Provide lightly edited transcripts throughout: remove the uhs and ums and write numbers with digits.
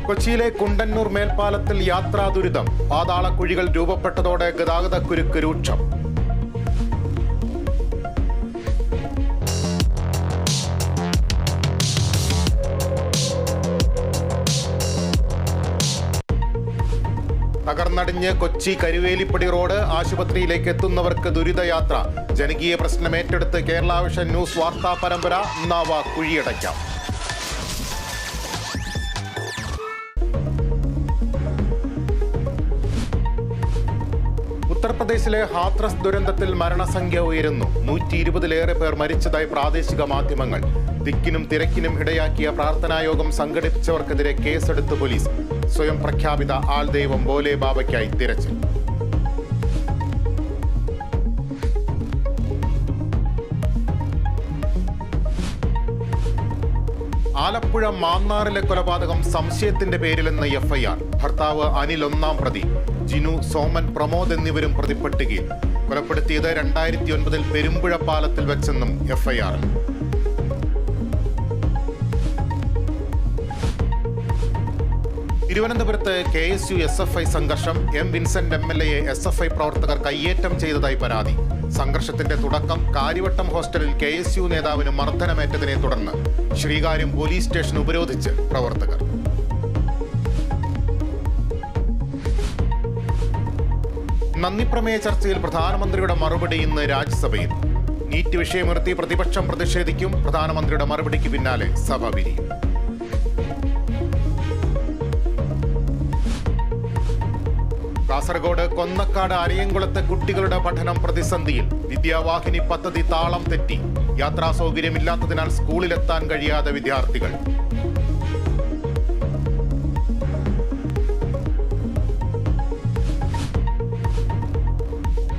കൊച്ചിയിലെ കുണ്ടന്നൂർ മേൽപ്പാലത്തിൽ യാത്രാ ദുരിതം. പാതാളക്കുഴികൾ രൂപപ്പെട്ടതോടെ ഗതാഗതക്കുരുക്ക് രൂക്ഷം. തകർന്നടിഞ്ഞ് കൊച്ചി കരുവേലിപ്പടി റോഡ്. ആശുപത്രിയിലേക്ക് എത്തുന്നവർക്ക് ദുരിതയാത്ര. ജനകീയ പ്രശ്നം ഏറ്റെടുത്ത് കേരള വിഷൻ ന്യൂസ് വാർത്താ പരമ്പര. ഇന്നാവ കുഴിയടയ്ക്കാം. ഉത്തർപ്രദേശിലെ ഹാത്രസ് ദുരന്തത്തിൽ മരണസംഖ്യ ഉയരുന്നു. 120-ലേറെ പേർ മരിച്ചതായി പ്രാദേശിക മാധ്യമങ്ങൾ. തിക്കിനും തിരക്കിനും ഇടയാക്കിയ പ്രാർത്ഥനായോഗം സംഘടിപ്പിച്ചവർക്കെതിരെ കേസെടുത്ത് പോലീസ്. സ്വയം പ്രഖ്യാപിത ആൾദൈവം ബോലെ ബാബയ്ക്കായി തിരച്ചിൽ. ആലപ്പുഴ മാന്നാറിലെ കൊലപാതകം സംശയത്തിന്റെ പേരിലെന്ന് എഫ്ഐആർ. ഭർത്താവ് അനിൽ ഒന്നാം പ്രതി, ജിനു, സോമൻ, പ്രമോദ് എന്നിവരും പ്രതിപ്പട്ടികയിൽ. കൊലപ്പെടുത്തിയത് 2009 പെരുമ്പുഴ പാലത്തിൽ വെച്ചെന്നും എഫ്ഐആർ. തിരുവനന്തപുരത്ത് KSU SFI സംഘർഷം. M. വിൻസെന്റ് MLA SFI പ്രവർത്തകർ കയ്യേറ്റം ചെയ്തതായി പരാതി. സംഘർഷത്തിന്റെ തുടക്കം കാര്യവട്ടം ഹോസ്റ്റലിൽ KSU നേതാവിന് മർദ്ദനമേറ്റതിനെ തുടർന്ന് ശ്രീകാര്യം പോലീസ് സ്റ്റേഷൻ ഉപരോധിച്ച് പ്രവർത്തകർ. നന്ദിപ്രമേയ ചർച്ചയിൽ പ്രധാനമന്ത്രിയുടെ മറുപടി ഇന്ന് രാജ്യസഭയിൽ. നീറ്റ് വിഷയമുയർത്തി പ്രതിപക്ഷം പ്രതിഷേധിക്കും. പ്രധാനമന്ത്രിയുടെ മറുപടിക്ക് പിന്നാലെ സഭ പിരിയും. കാസർഗോഡ് കൊന്നക്കാട് അരിയങ്കുളത്തെ കുട്ടികളുടെ പഠനം പ്രതിസന്ധിയിൽ. വിദ്യാവാഹിനി പദ്ധതി താളം തെറ്റി. യാത്രാ സൗകര്യമില്ലാത്തതിനാൽ സ്കൂളിലെത്താൻ കഴിയാതെ വിദ്യാർത്ഥികൾ.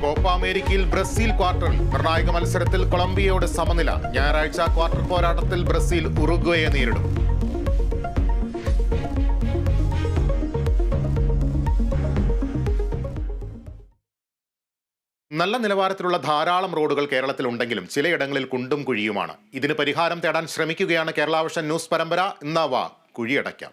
കോപ്പ അമേരിക്കയിൽ ബ്രസീൽ ക്വാർട്ടറിൽ. നിർണായക മത്സരത്തിൽ കൊളംബിയയോട് സമനില. ഞായറാഴ്ച ക്വാർട്ടർ പോരാട്ടത്തിൽ ബ്രസീൽ ഉറുഗ്വേയെ നേരിടും. നല്ല നിലവാരത്തിലുള്ള ധാരാളം റോഡുകൾ കേരളത്തിലുണ്ടെങ്കിലും ചിലയിടങ്ങളിൽ കുണ്ടും കുഴിയുമാണ്. ഇതിന് പരിഹാരം തേടാൻ ശ്രമിക്കുകയാണ് കേരള വിഷൻ ന്യൂസ് പരമ്പര. ഇന്നാവ കുഴിയടയ്ക്കാം.